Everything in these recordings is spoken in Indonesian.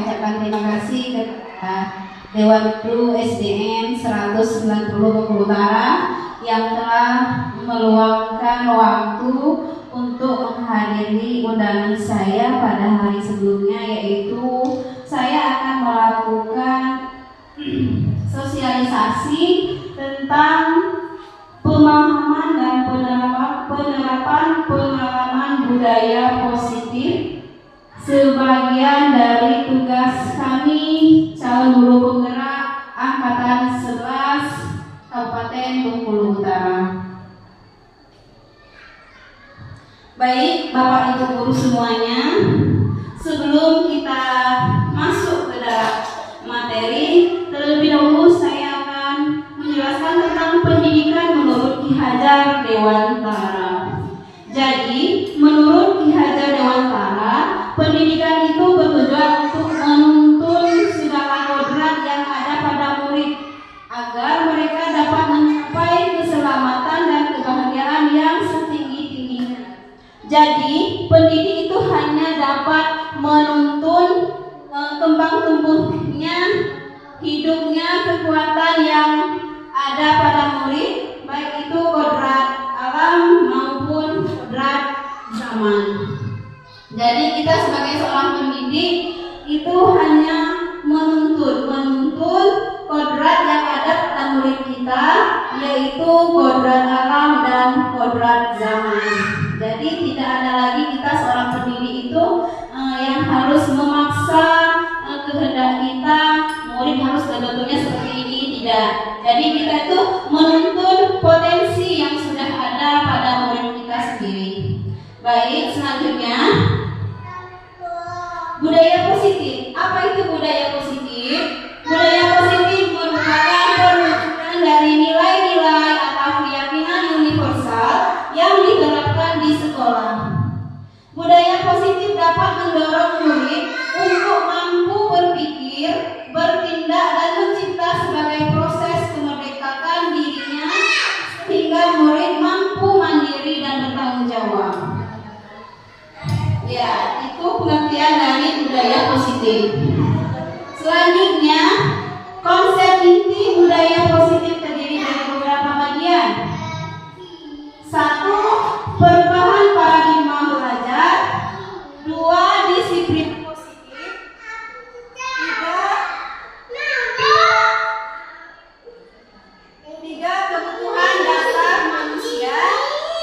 mengucapkan terima kasih kepada Dewan Guru SDN 190 Bengkulu Utara yang telah meluangkan waktu untuk menghadiri undangan saya pada hari sebelumnya, yaitu saya akan melakukan sosialisasi tentang pemahaman dan penerapan pengalaman budaya positif sebagian dari tugas kami calon guru penggerak angkatan 11 Kabupaten Bengkulu Utara. Baik Bapak Ibu guru semuanya, sebelum kita masuk ke dalam materi, terlebih dahulu saya akan menjelaskan tentang pendidikan menurut Ki Hajar Dewantara. Jadi, menurut Ki Hajar Dewantara, pendidikan itu bertujuan untuk menuntun segala kodrat yang ada pada murid agar mereka dapat mencapai keselamatan dan kebahagiaan yang setinggi-tingginya. Jadi, pendidik itu hanya dapat menuntun kembang tumbuhnya, hidupnya, kekuatan yang ada pada murid, baik itu kodrat alam maupun kodrat zaman. Jadi kita sebagai seorang pendidik itu hanya menuntun kodrat yang ada pada murid kita, yaitu kodrat alam dan kodrat zaman. Jadi tidak ada lagi kita seorang pendidik itu yang harus memaksa kehendak kita, murid harus bentuknya seperti ini, tidak. Jadi kita itu menuntun potensi yang sudah ada pada murid kita sendiri. Baik, selanjutnya budaya positif. Apa itu budaya positif? Budaya positif merupakan perwujudan dari nilai-nilai atau keyakinan universal yang diterapkan di sekolah. Budaya positif dapat mendorong murid untuk mampu berpikir, bertindak, dan mencipta sebagai proses kemerdekaan dirinya sehingga murid mampu mandiri dan bertanggung jawab. Ya, itu pengertian dari budaya positif. Selanjutnya, konsep inti budaya positif terdiri dari beberapa bagian. 1. Perubahan paradigma belajar. 2. Disiplin positif. 3. Kebutuhan dasar manusia.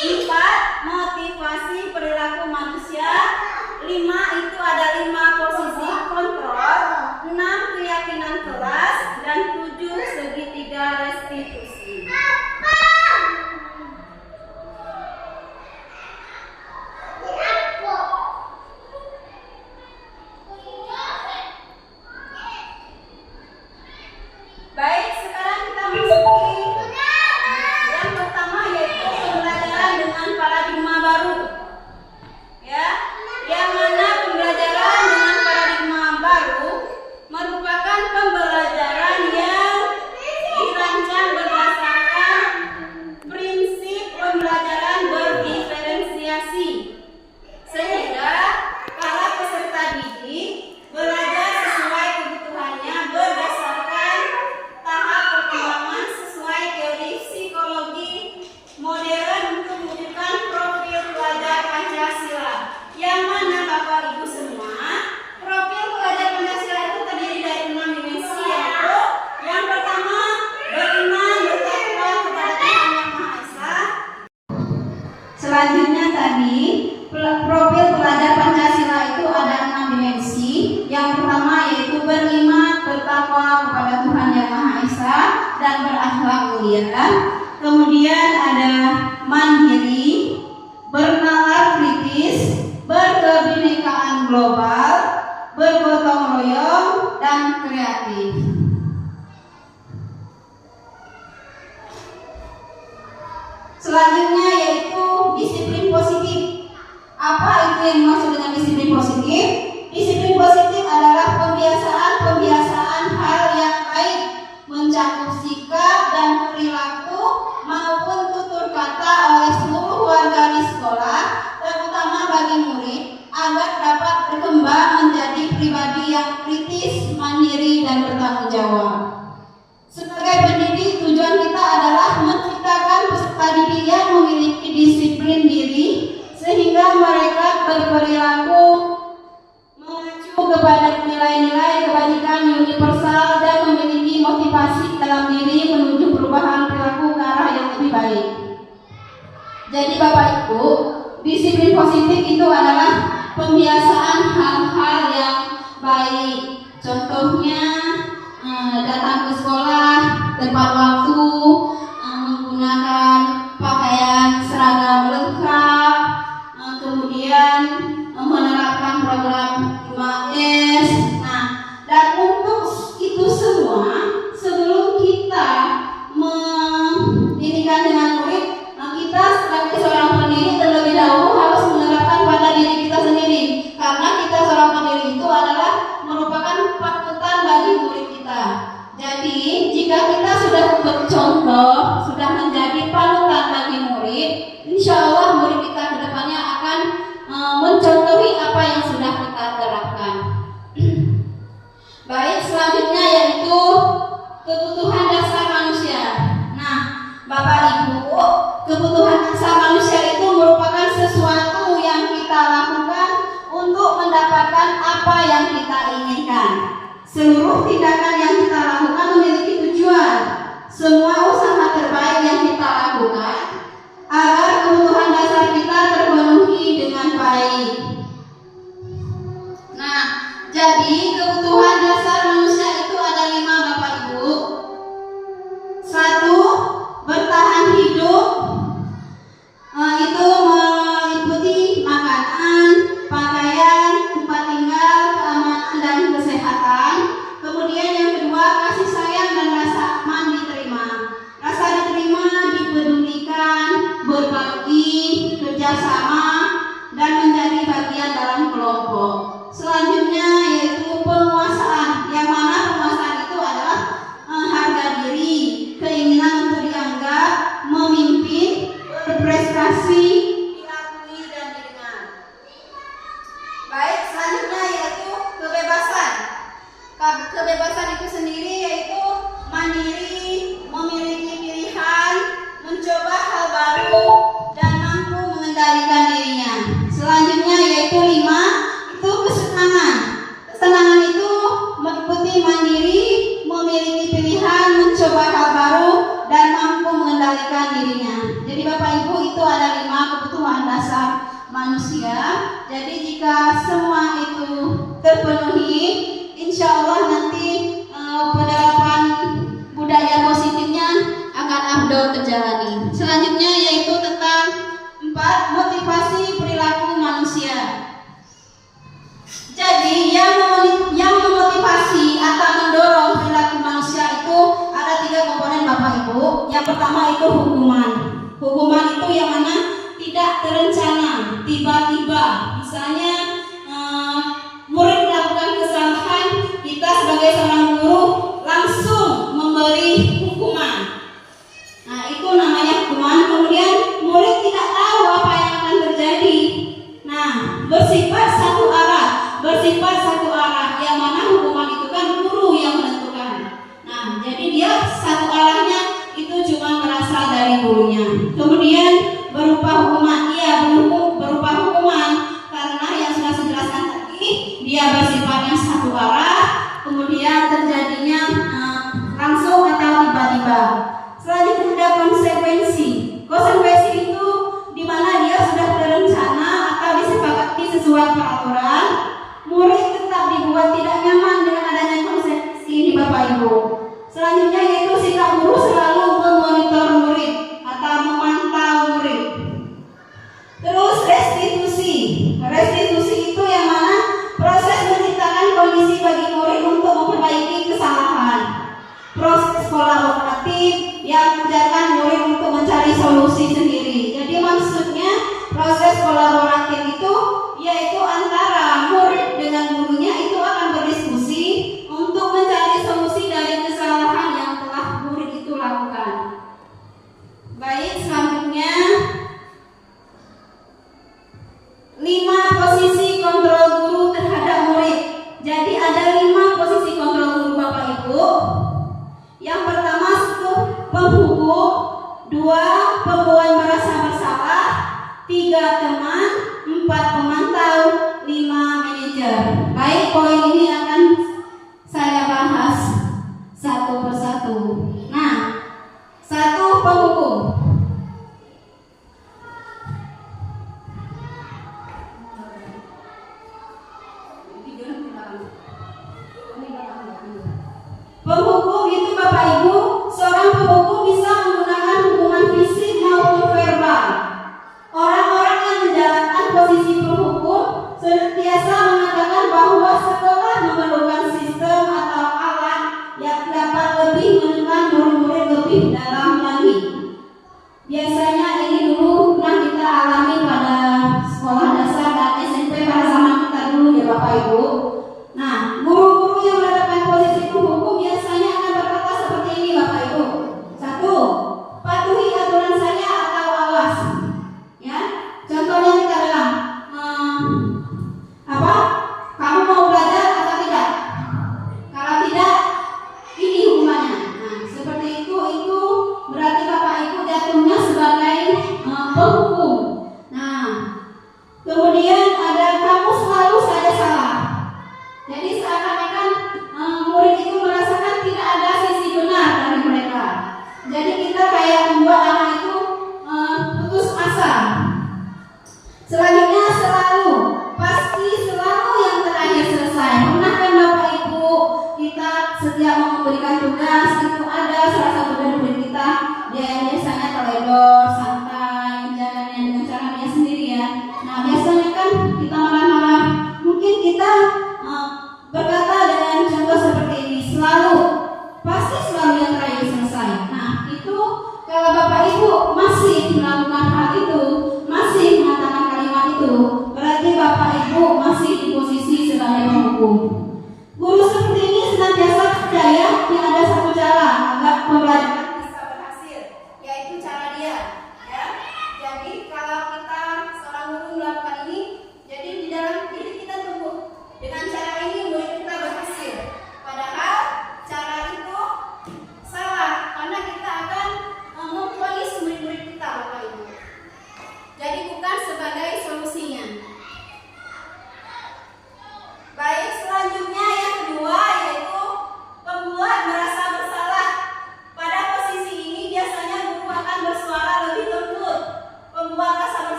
4. Motivasi perilaku manusia. 5. Itu ada 5 posisi kontrol. 6. Keyakinan kelas. Dan 7. Segitiga restitusi. Baik, sekarang kita masuki yang pertama, yaitu pembelajaran dengan paradigma baru. Ya, yang mana pembelajaran dengan paradigma baru merupakan pembelajaran yang dirancang berdasarkan prinsip pembelajaran berdiferensiasi, sehingga para peserta didik belajar sesuai kebutuhannya berdasarkan tahap perkembangan sesuai teori psikologi modern untuk mewujudkan profil pelajar Pancasila. Yang mana Bapak Ibu semua, profil pelajar Pancasila itu terdiri dari 6 dimensi, yaitu yang pertama beriman bertakwa kepada Tuhan Yang Maha Esa. Selanjutnya tadi profil pelajar Pancasila itu ada 6 dimensi. Yang pertama yaitu beriman bertakwa kepada Tuhan Yang Maha Esa dan berakhlak mulia. Kemudian ada mandiri, bernalar kritis, berkebinekaan global, bergotong royong, dan kreatif. Selanjutnya yaitu disiplin positif. Apa itu yang dimaksud dengan disiplin positif? Disiplin positif adalah pembiasaan hal yang baik, mencakup sikap dan perilaku maupun tutur kata oleh seluruh warga di sekolah, terutama bagi murid, agar dapat berkembang menjadi pribadi yang kritis disiplin diri sehingga mereka berperilaku mengacu kepada nilai-nilai kebajikan universal dan memiliki motivasi dalam diri menuju perubahan perilaku ke arah yang lebih baik. Jadi Bapak Ibu, disiplin positif itu adalah pembiasaan hal-hal yang baik. Contohnya datang ke sekolah tepat waktu, menggunakan pakaian seragam lengkap, kemudian menerapkan program 5S. Nah, dan untuk itu semua sebelum kita mendidikan dengan murid, kita sebagai seorang pendiri terlebih dahulu harus menerapkan pada diri kita sendiri, karena kita seorang pendiri itu adalah merupakan panutan bagi murid kita. Jadi jika kita sudah bercontoh, sudah menjadi panutan bagi murid, insya Allah murid kita ke depannya akan mencontohi apa yang sudah kita terapkan. Baik, selanjutnya yaitu kebutuhan dasar manusia. Nah, Bapak Ibu, kebutuhan dasar manusia itu merupakan sesuatu yang kita lakukan untuk mendapatkan apa yang kita inginkan. Seluruh tindakan yang kita lakukan memiliki tujuan. Semua usaha terbaik yang kita lakukan agar kebutuhan dasar kita terpenuhi dengan baik. Nah, jadi kebutuhan dasar manusia itu ada 5, Bapak Ibu. 1. Bertahan hidup. Itu meliputi makanan, pakaian, tempat tinggal, keamanan dan kesehatan. Kemudian yang kedua, kasih sayang dan rasa aman diterima. Rasa diterima, dipedulikan, berbagi, kerjasama, dan menjadi bagian dalam kelompok. Selanjutnya yaitu penguasaan, yang mana penguasaan itu adalah harga diri, keinginan untuk dianggap, memimpin, berprestasi, diakui dan didengar. Baik, selanjutnya yaitu kebebasan. Kebebasan itu sendiri yaitu mandiri, memiliki pilihan, mencoba hal baru, dan mampu mengendalikan dirinya. Selanjutnya yaitu 5, itu kesenangan. Kesenangan itu meliputi mandiri, memiliki pilihan, mencoba hal baru, dan mampu mengendalikan dirinya. Jadi Bapak Ibu, itu ada 5 kebutuhan dasar manusia. Jadi jika semua itu terpenuhi, insya Allah nanti penerapan budaya positifnya akan afdol terjalani. Selanjutnya yaitu tentang 4, motivasi perilaku manusia. Jadi yang memotivasi atau mendorong perilaku manusia itu ada 3 komponen Bapak Ibu. Yang pertama itu hukuman. Hukuman itu yang mana tidak terencana, tiba-tiba. Misalnya murid melakukan kesalahan, kita sebagai seorang guru langsung memberi hukuman. Nah, itu namanya hukuman. Kemudian murid tidak tahu apa yang akan terjadi. Nah, bersifat satu arah, yang mana hukuman itu kan guru yang menentukan. Nah, jadi dia satu arahnya itu cuma berasal dari gurunya. Kemudian berupa hukuman, berupa hukuman karena yang sudah saya jelaskan tadi, dia bersifatnya satu arah, kemudian terjadinya langsung atau tiba-tiba. Selanjutnya ada konsekuensi. Konsekuensi itu di mana dia sudah terencana atau disepakati sesuai peraturan. Murid tetap dibuat tidak nyaman dengan adanya konsekuensi ini Bapak Ibu. Selanjutnya yaitu sikap guru selalu memonitor murid atau memantau murid. Terus restitusi. Restitusi itu yang mana proses menciptakan kondisi bagi murid untuk memperbaiki kesalahan. Proses kolaboratif yang mengajarkan murid untuk mencari solusi sendiri. Jadi maksudnya proses kolaboratif itu yaitu antara murid dengan gurunya itu akan berdiskusi untuk mencari solusi dari kesalahan yang telah murid itu lakukan. Baik, selanjutnya 5 posisi kontrol guru terhadap murid. Jadi ada 5 posisi kontrol guru Bapak Ibu. Yang pertama itu penghukum, 2 pembuat merasa bersalah, 3 3 teman, 4 pemantau, 5 manajer. Baik, poin ini akan saya bahas satu persatu. Nah, 1 penghukum. Penghukum itu Bapak Ibu, seorang penghukum bisa menggunakan hukuman fisik maupun verbal. Orang-orang yang menjadi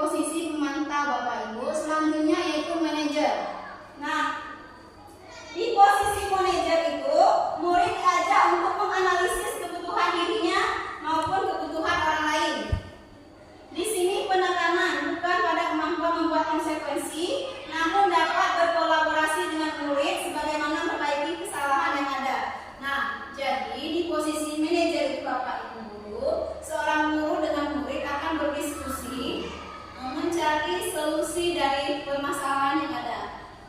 posisi pemantau Bapak Ibu. Selanjutnya yaitu manajer. Nah, di posisi manajer itu murid diajak untuk menganalisis kebutuhan dirinya maupun kebutuhan orang lain. Di sini penekanan bukan pada kemampuan membuat konsekuensi, namun dapat berkolaborasi dengan murid sebagaimana memperbaiki kesalahan yang ada. Nah, jadi di posisi manajer itu Bapak Ibu guru, seorang guru dengan murid akan berdiskusi mencari solusi dari permasalahan yang ada.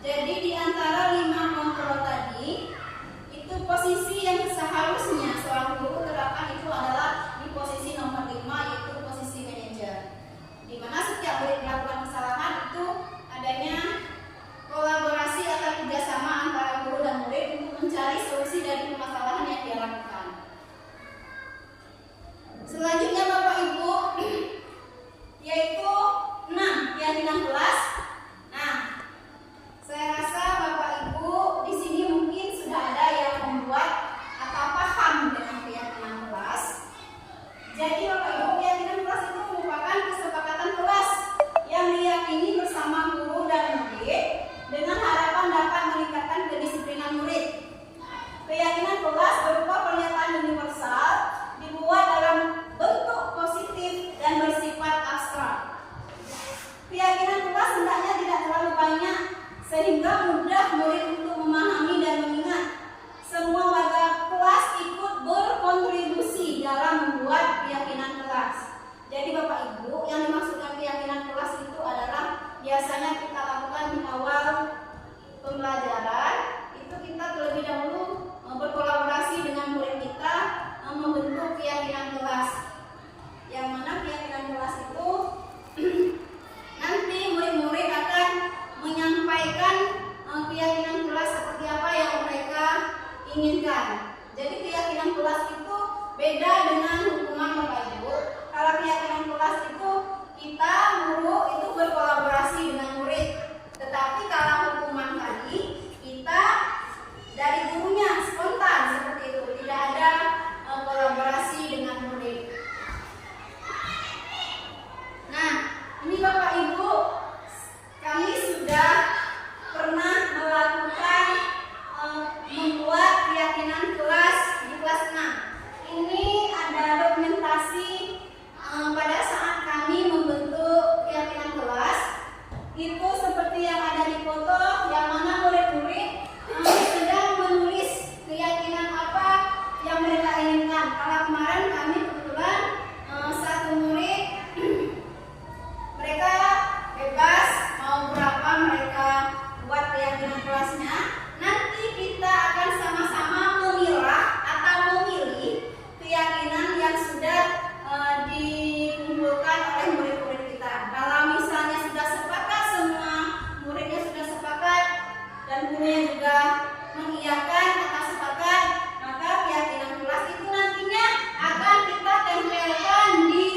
Jadi di antara 5 kontrol tadi, itu posisi yang seharusnya seorang guru terapkan itu adalah di posisi nomor 5, yaitu posisi manajer. Di mana setiap murid melakukan kesalahan itu adanya kolaborasi atau kerjasama antara guru dan murid untuk mencari solusi dari permasalahan yang dia lakukan. Selanjutnya Bapak Ibu, yaitu 6, keyakinan kelas. Nah, saya rasa Bapak Ibu di sini mungkin sudah ada yang membuat atau paham dengan keyakinan kelas. Jadi Bapak Ibu, keyakinan kelas itu merupakan kesepakatan kelas yang diyakini bersama guru dan murid dengan harapan dapat meningkatkan kedisiplinan murid. Keyakinan kelas berupa pernyataan universal dibuat dalam bentuk positif dan bersifat abstrak. Keyakinan kelas hendaknya tidak terlalu banyak sehingga mudah murid untuk memahami dan mengingat. Semua warga kelas ikut berkontribusi dalam membuat keyakinan kelas. Jadi Bapak Ibu, yang dimaksudkan keyakinan kelas itu adalah biasanya kita lakukan di awal pembelajaran. Itu kita terlebih dahulu berkolaborasi dengan murid kita membentuk keyakinan kelas. Yang mana keyakinan kelas itu nanti murid-murid akan menyampaikan keyakinan kelas seperti apa yang mereka inginkan. Jadi keyakinan kelas itu beda dengan hukuman Bapak Ibu. Kalau keyakinan kelas itu kita guru itu berkolaborasi dengan murid. Tetapi kalau hukuman tadi kita dari gurunya spontan seperti itu, tidak ada kolaborasi dengan murid. Nah, ini Bapak Ibu, kami sudah pernah melakukan membuat keyakinan kelas di kelas 6. Ini ada dokumentasi pada saat kami membentuk keyakinan kelas. Itu seperti yang ada di foto, yang mana murid-murid sedang menulis keyakinan apa yang mereka inginkan. Kalau kemarin kami kebetulan satu murid mereka bebas mau berapa mereka buat keyakinan kelasnya. Nanti kita akan sama-sama memilah atau memilih keyakinan yang sudah dikumpulkan oleh murid-murid kita. Kalau misalnya sudah sepakat, semua muridnya sudah sepakat dan gurunya juga mengiyakan atau sepakat, maka keyakinan kelas itu nantinya akan kita tempelkan di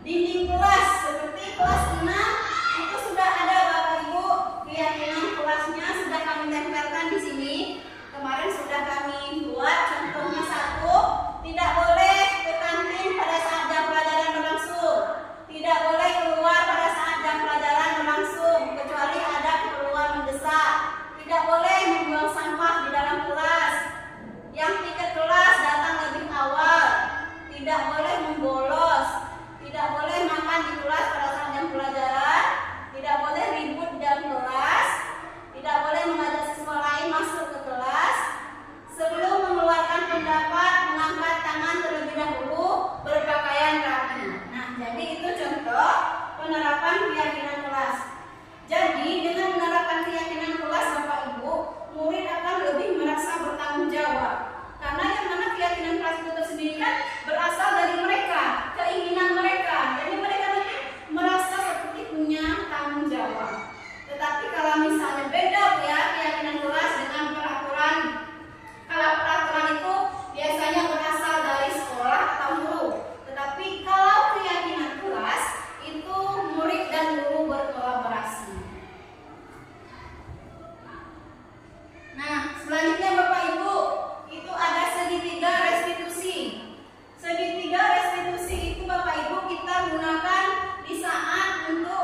dinding kelas. Seperti kelas 6 itu sudah ada Bapak Ibu keyakinan kelasnya, sudah kami tempelkan di sini. Kemarin sudah kami buat contohnya 1, tidak boleh ke kantin pada saat jam pelajaran berlangsung, tidak boleh keluar pada saat jam pelajaran berlangsung kecuali ada keperluan mendesak, tidak boleh membuang sampah di dalam kelas, yang tiket kelas datang lebih awal, tidak boleh membolos, tidak boleh makan di kelas pada saat jam pelajaran, tidak boleh ribut di dalam kelas, tidak boleh mengajak siswa lain masuk ke kelas. Sebelum mengeluarkan pendapat, mengangkat tangan terlebih dahulu, berpakaian rapi. Nah, jadi itu contoh penerapan keyakinan kelas. Jadi dengan menerapkan keyakinan kelas Bapak Ibu, murid akan lebih merasa bertanggung jawab. Karena yang mana keyakinan kelas itu tersendiri kan berasal dari mereka, keinginan mereka. Jadi mereka nanti merasa seperti punya tanggung jawab. Tetapi kalau misalnya beda ya keyakinan kelas dengan peraturan. Kalau peraturan itu biasanya berasal dari sekolah atau guru. Tetapi kalau keyakinan kelas itu murid dan guru berkolaborasi. Nah, selanjutnya Bapak Ibu, itu ada segitiga restitusi. Segitiga restitusi itu Bapak Ibu kita gunakan di saat untuk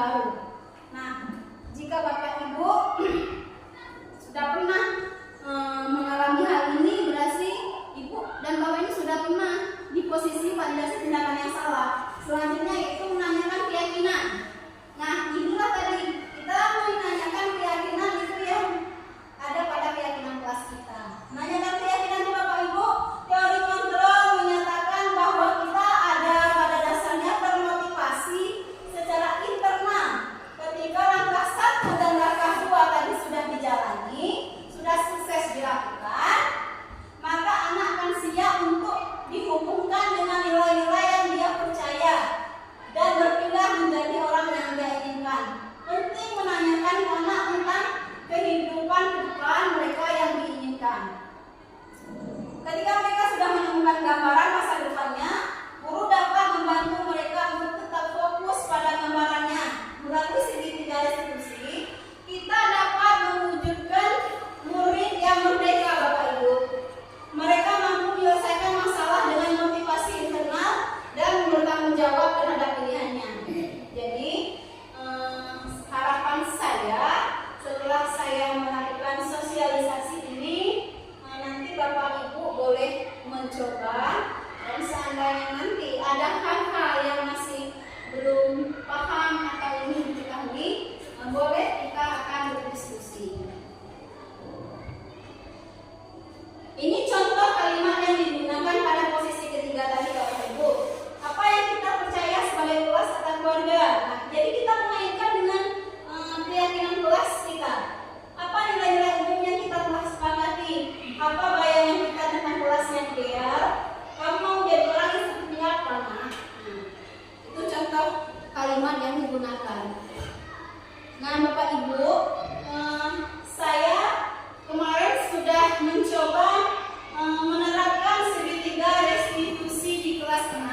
baru. Nah, jika Bapak Ibu sudah pernah mengalami hal ini, berarti Ibu dan Bapak ini sudah pernah di posisi validasi tindakan yang salah. Selanjutnya yaitu menanyakan keyakinan. Nah, inilah tadi kita menanyakan keyakinan itu yang ada pada keyakinan kelas kita. Menanyakan keyakinan itu Bapak Ibu, teori kontrol menyatakan bahwa kita ada pada dasarnya termotivasi secara internal. Ketika langkah 1 dan langkah 2 tadi sudah dijalani, sudah sukses dilakukan, maka anak akan siap untuk dihubungkan dengan nilai-nilai yang dia percaya dan berpindah menjadi orang yang dia inginkan. Penting menanyakan ke anak tentang kehidupan ke depan mereka yang diinginkan. Ketika mereka sudah menemukan gambaran masa depannya, guru dapat membantu mereka untuk tetap fokus pada gambarannya. Melalui segitiga restitusi, kita dapat mewujudkan murid yang merdeka, Bapak Ibu. Mereka mampu menyelesaikan masalah dengan motivasi internal dan bertanggung jawab terhadap pilihannya. Jadi, harapan saya setelah saya melakukan sosialisasi ini, nanti Bapak Ibu boleh mencoba, dan seandainya nanti ada hal-hal yang masih belum paham atau ingin diketahui, boleh kita akan berdiskusi. Ini contoh kalimat yang digunakan pada posisi ketiga tadi, Bapak Ibu. Apa yang kita percaya sebagai kelas atau keluarga. Nah, jadi kita mengaitkan dengan keyakinan kelas kita. Apa nilai-nilai umum yang kita telah sepakati? Apa bayangan kita tentang kelas yang ideal? Kamu mau jadi orang yang seperti apa? Nah, itu contoh kalimat yang digunakan. Nah, Bapak Ibu, saya kemarin sudah mencoba menerapkan segitiga restitusi di kelas 6.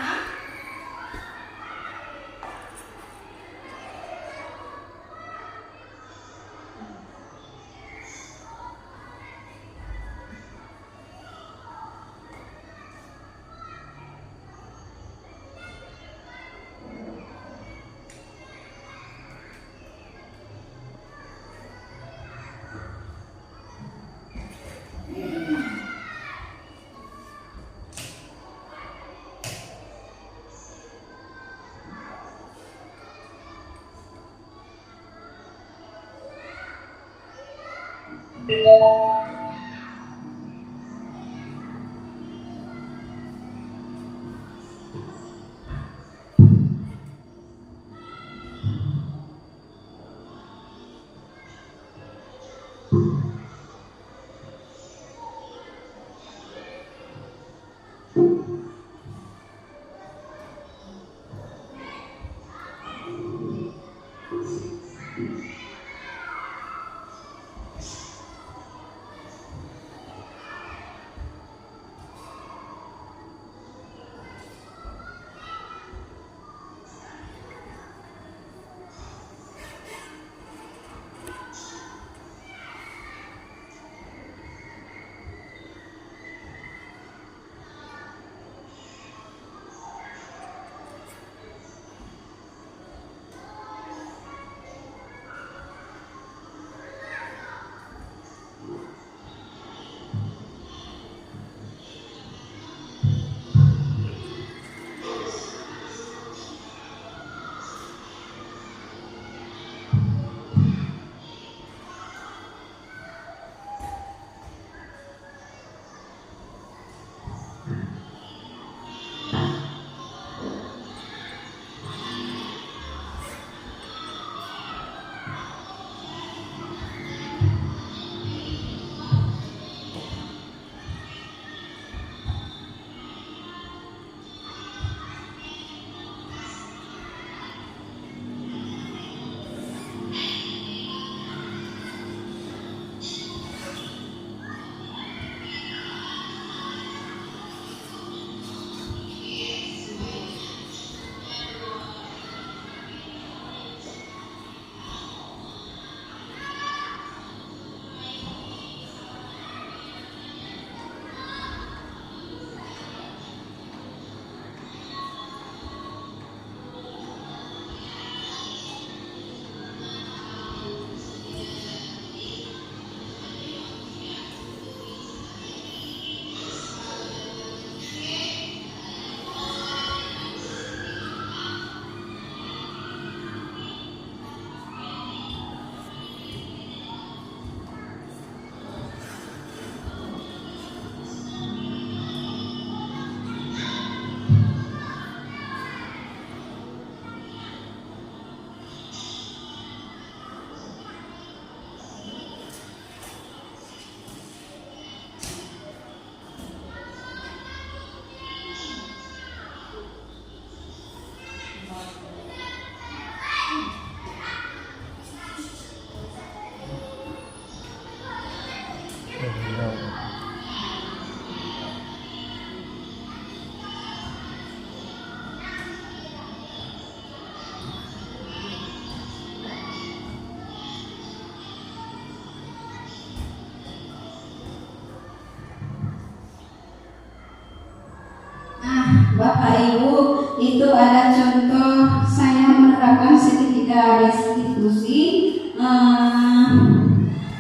Bapak Ibu, itu ada contoh saya menerapkan segitiga restitusi.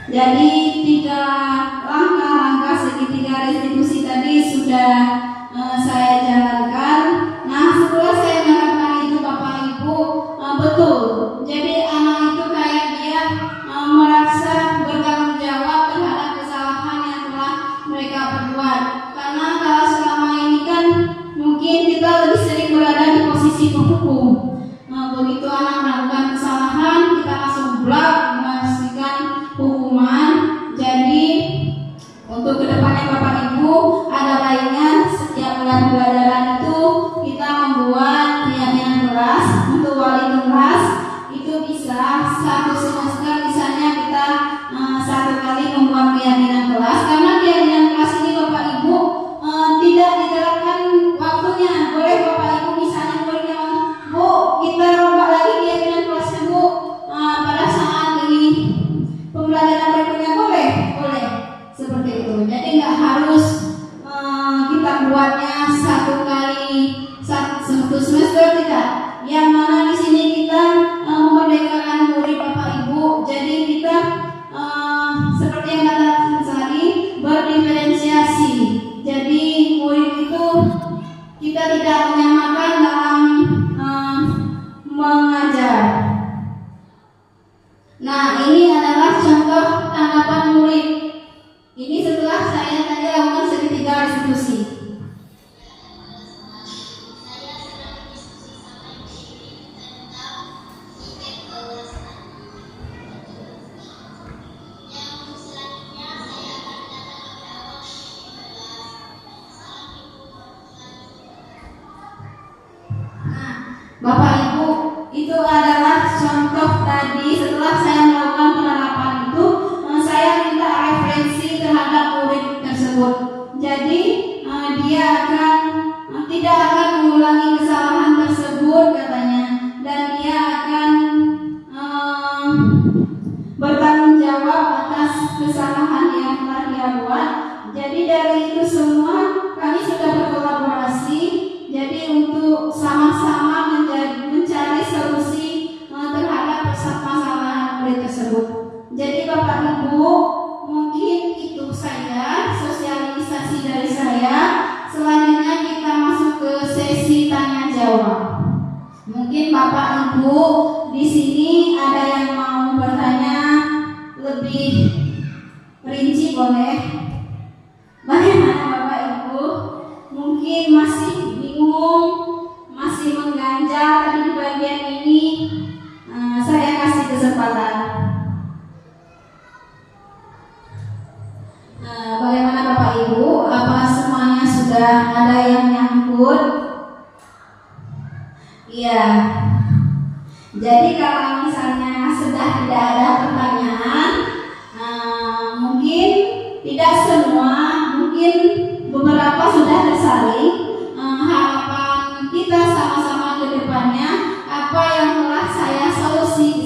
Jadi 3 langkah-langkah segitiga restitusi tadi sudah saya jalankan. Nah, setelah saya menerapkan itu Bapak Ibu, betul. Jadi anak itu kayak dia merasa bertanggung jawab terhadap kesalahan yang telah mereka perbuat. Karena kalau selama ini kan mungkin kita lebih sering berada di posisi penghukum. Begitu anak melakukan kesalahan, kita langsung blok memastikan hukuman. Jadi untuk kedepannya Bapak Ibu, ada baiknya setiap bulan pembelajaran itu kita membuat keyakinan kelas untuk wali kelas. Itu bisa 1 semester misalnya kita 1 kali membuat keyakinan kelas, karena keyakinan kelas ini Bapak Ibu tidak diterapkan waktunya. Boleh Bapak Ibu misalnya muridnya, Bu, kita rombak lagi keyakinan kelasnya Bu, pada saat ini pembelajaran berikutnya boleh seperti itu. Jadi nggak harus kita buatnya 1 kali 1 semester, tidak. Yang mana di sini kita memerdekakan murid Bapak Ibu. Jadi kita seperti yang kata tadi, berdiferensiasi. Jadi murid itu kita tidak menyamakan dalam mengajar. Nah, ini adalah contoh tanggapan murid. Ini setelah saya tadi lakukan segitiga restitusi. Bapak Ibu, itu adalah contoh tadi. Setelah saya melakukan penerapan itu, saya minta referensi terhadap murid tersebut. Jadi dia tidak akan mengulangi kesalahan tersebut katanya, dan dia akan bertanggung jawab atas kesalahan yang telah dia buat. Jadi dari itu semua kami sudah berkolaborasi. Jadi untuk sama-sama mencari solusi terhadap permasalahan murid tersebut. Jadi Bapak Ibu, mungkin itu saja sosialisasi dari saya. Selanjutnya kita masuk ke sesi tanya jawab. Mungkin Bapak Ibu di sini ada yang mau bertanya lebih rinci, boleh? Bagaimana Bapak Ibu? Mungkin masih bingung, masih mengganjal tadi di bagian ini. Saya kasih kesempatan. Bagaimana Bapak Ibu? Apa semuanya sudah ada yang nyangkut? Iya. Jadi kalau misalnya sudah tidak ada pertanyaan, mungkin tidak semua, mungkin beberapa sudah tersaring. Harapan kita sama-sama ke depannya, apa yang telah saya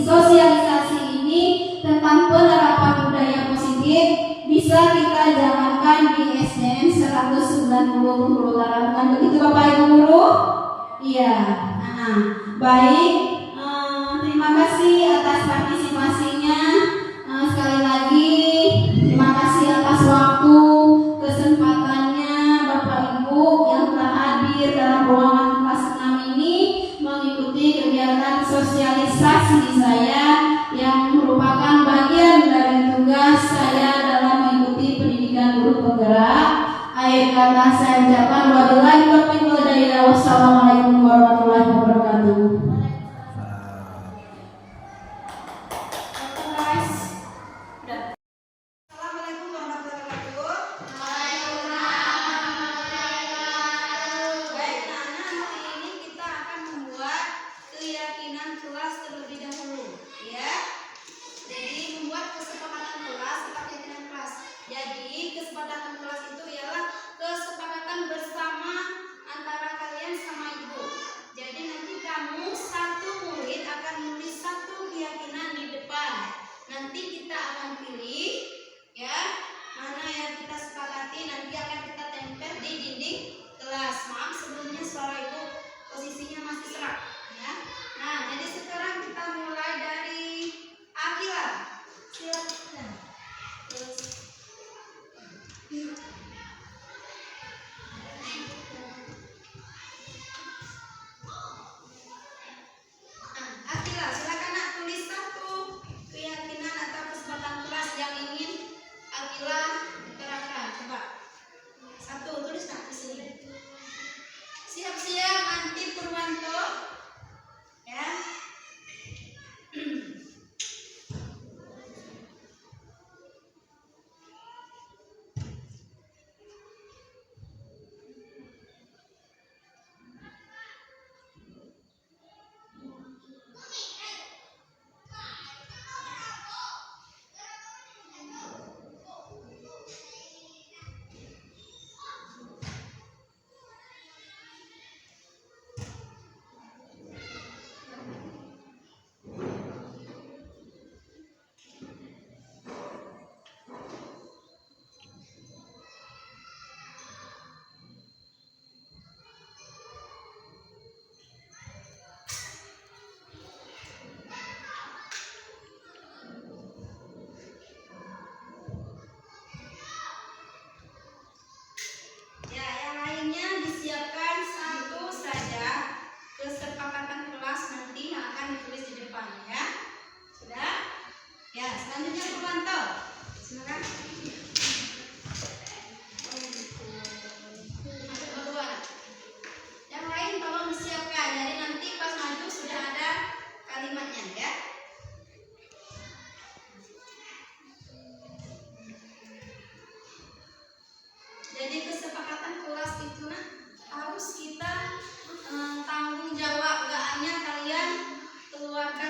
sosialisasi ini tentang penerapan budaya positif bisa kita jalankan di SDN 190 Bengkulu Utara. Bukan begitu Bapak Ibu Guru? Iya. Baik. Terima kasih atas partisipasinya. Sekali lagi terima kasih atas waktu kesempatannya Bapak Ibu yang telah hadir dalam ruangan kelas 6 ini mengikuti kegiatan sosialisasi saya yang merupakan bagian dari tugas saya dalam mengikuti pendidikan guru penggerak. Akhir kata saya ucapkan wabillahi taufiq wal hidayah. Wassalamualaikum warahmatullahi wabarakatuh. Kesepakatan kelas itu ialah kesepakatan bersama antara kalian sama ibu. Jadi nanti kamu satu murid akan menulis satu keyakinan di depan. Nanti kita akan pilih ya mana yang kita sepakati, nanti akan kita tempel di dinding kelas. Maaf sebelumnya suara ibu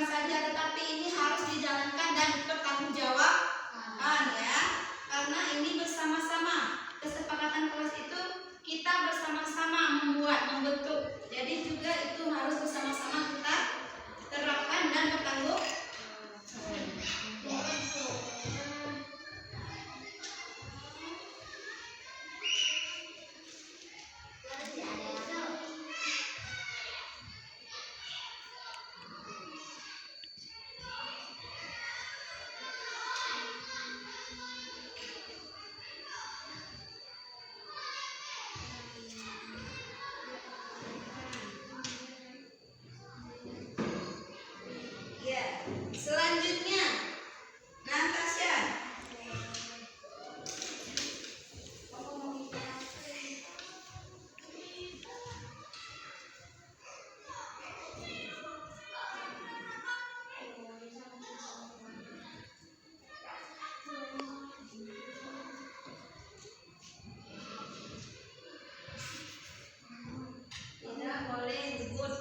bukan saja, tetapi ini harus dijalankan dan dipertanggungjawabkan ya. Karena ini bersama-sama. Kesepakatan kelas itu kita bersama-sama membentuk. Jadi juga itu harus bersama-sama kita terapkan dan bertanggung. Ya, selanjutnya Natasha. Tidak boleh nyebut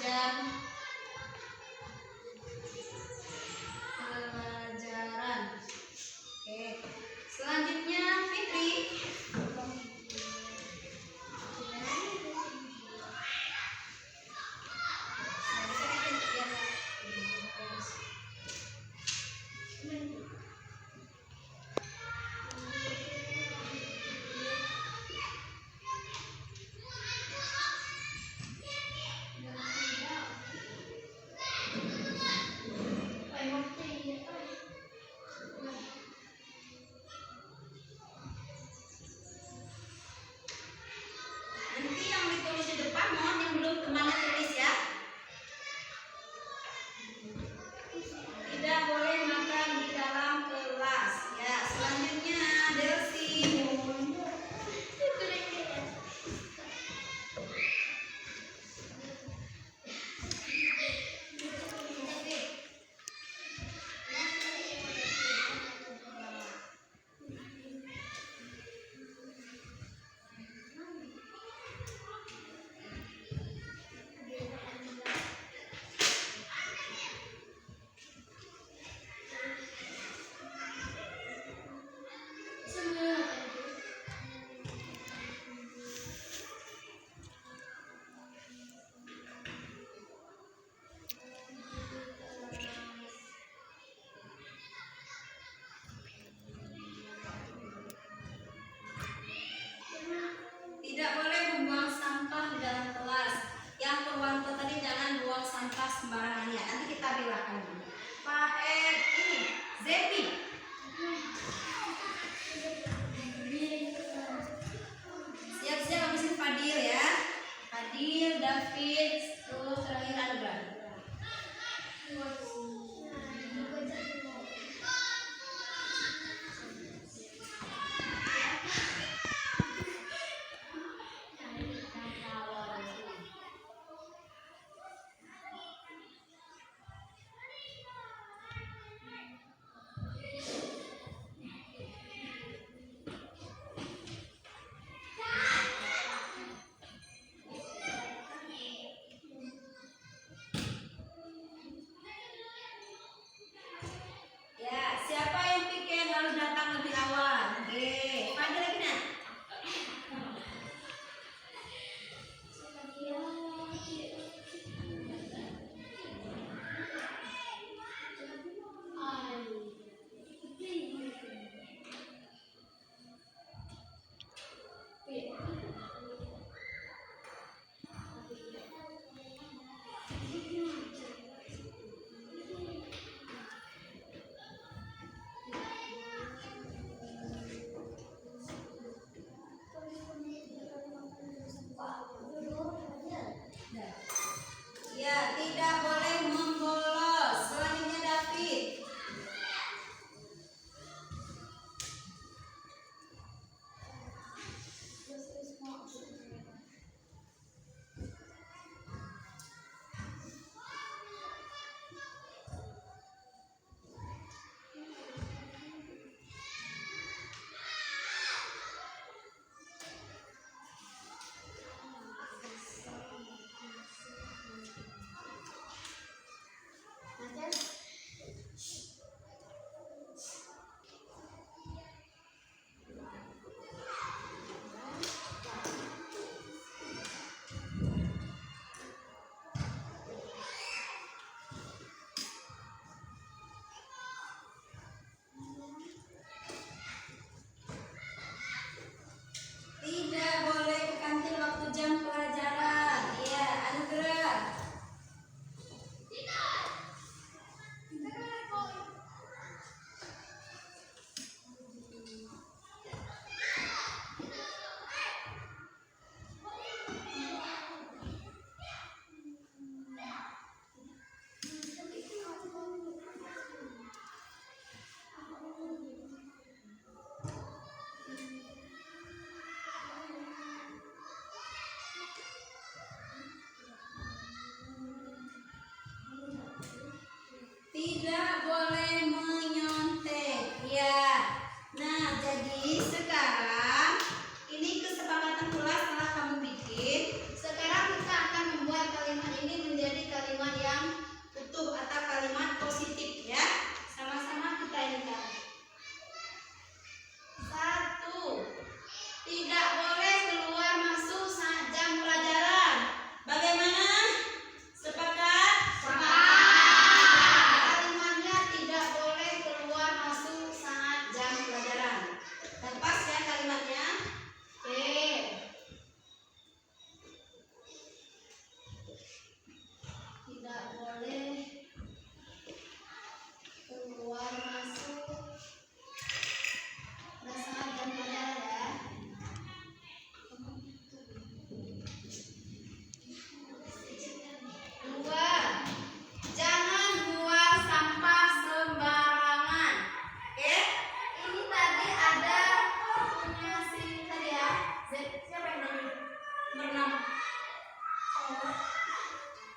jam pelajaran. Oke. Selanjutnya Fitri. Nanti yang ditulis di depan mohon yang belum kemana tulis ya. Tidak boleh makan di dalam kelas. Ya, selanjutnya Delsi. Tidak boleh membuang sampah di dalam kelas. Yang Purwanto tadi jangan buang sampah sembarangan ya. Nanti kita bilangkan dulu. Pak ini Zepi. Siap-siap habisin Fadil ya. Fadil, David, terus terakhir Andra.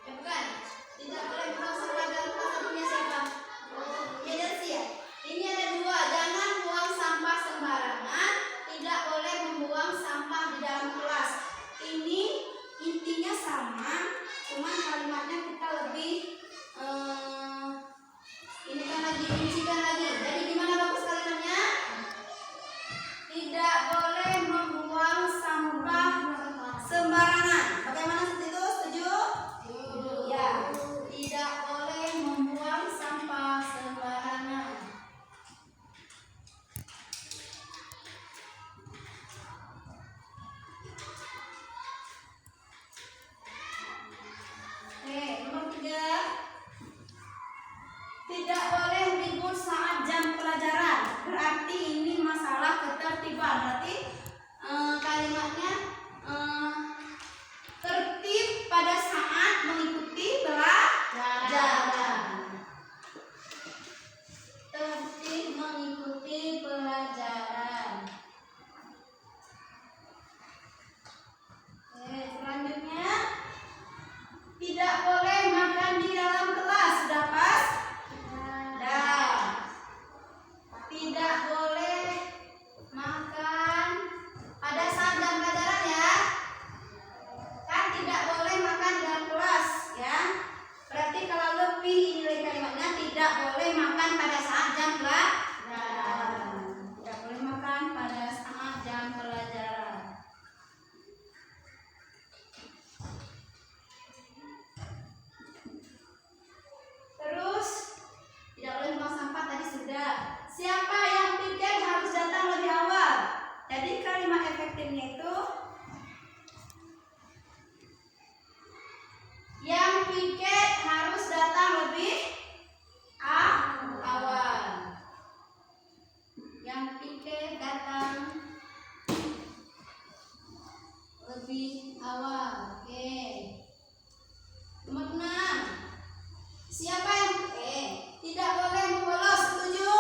Ya bukan. Tidak boleh buang sampah dalam kelas punya siapa? Ya Dersi ya. Ini ada dua. Jangan buang sampah sembarangan. Tidak boleh membuang sampah di dalam kelas. Ini intinya sama, cuman kalimatnya kita lebih ini kan lagi rincikan lagi. Jadi gimana bagus kalimatnya? Tidak boleh membuang sampah sembarangan. Bagaimana seperti itu? Setuju? Ya. Tidak boleh membuang sampah sembarangan. Oke, nomor 3. Tidak boleh ribut saat jam pelajaran. Berarti ini masalah ketertiban. Berarti kalimatnya tertib pada saat mengikuti pelajaran. Tertib mengikuti pelajaran. Oke, selanjutnya tidak boleh makan di dalam kelas. Sudah pas? Tidak boleh makan pada saat jam pelajaran ya. Kan tidak boleh makan dalam kelas ya. Berarti kalau lebih nilai kalimatnya tidak boleh makan pada saat jam pelajaran. Tidak boleh makan pada saat jam pelajaran. Terus tidak boleh buang sampah tadi sudah. Siapa yang piket harus datang lebih awal. Jadi kalimat efektifnya itu yang piket harus datang lebih awal. Yang piket datang lebih awal. Oke. Nomor 6. Siapa yang tidak boleh membolos. Setuju?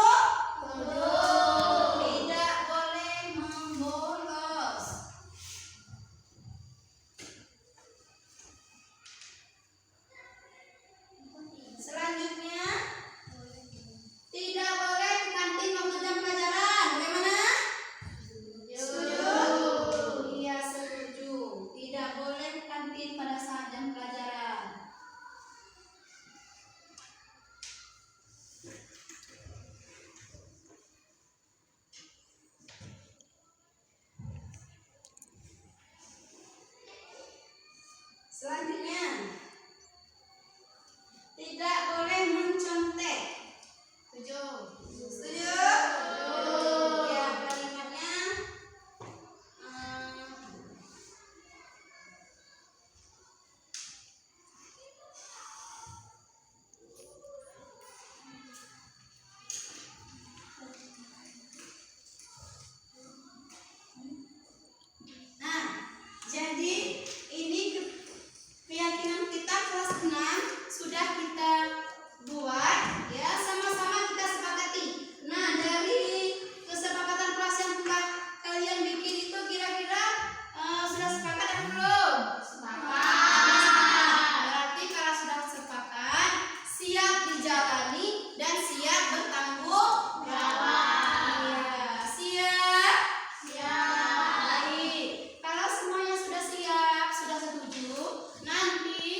Tidak boleh membolos. Selanjutnya, tidak boleh ke kantin waktu jam pelajaran. Bagaimana? Setuju? Iya, setuju. Tidak boleh ke kantin pada saat jam pelajaran. Selanjutnya, tidak boleh mencontek. Setuju? Setuju? Ya, kalimatnya jadi ini keyakinan kita kelas 6 sudah kita buat ya, sama-sama kita sepakati. Nah, dari kesepakatan kelas yang telah kalian bikin itu kira-kira sudah sepakat atau belum? Sepakat. Berarti kalau sudah sepakat, siap dijalani dan siap bertanggung jawab. Ya, siap? Siap. Baik. Kalau semuanya sudah siap, sudah setuju, nanti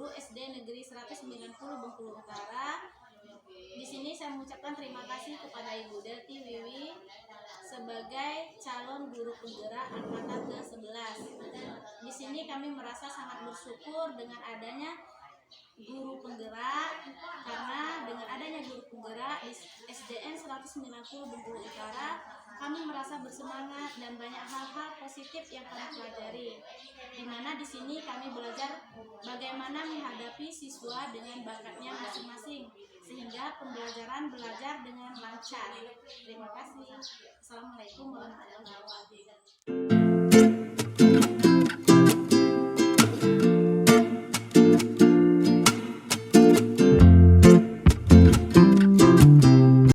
Guru SD Negeri 190 Bengkulu Utara. Di sini saya mengucapkan terima kasih kepada Ibu Delti Wiwi sebagai calon guru penggerak angkatan ke-11. Di sini kami merasa sangat bersyukur dengan adanya guru penggerak, karena dengan adanya guru penggerak di SDN 190 Bengkulu Utara, kami merasa bersemangat dan banyak hal-hal positif yang kami pelajari. Di mana di sini kami belajar bagaimana menghadapi siswa dengan bakatnya masing-masing, sehingga pembelajaran belajar dengan lancar. Terima kasih. Assalamualaikum warahmatullahi wabarakatuh.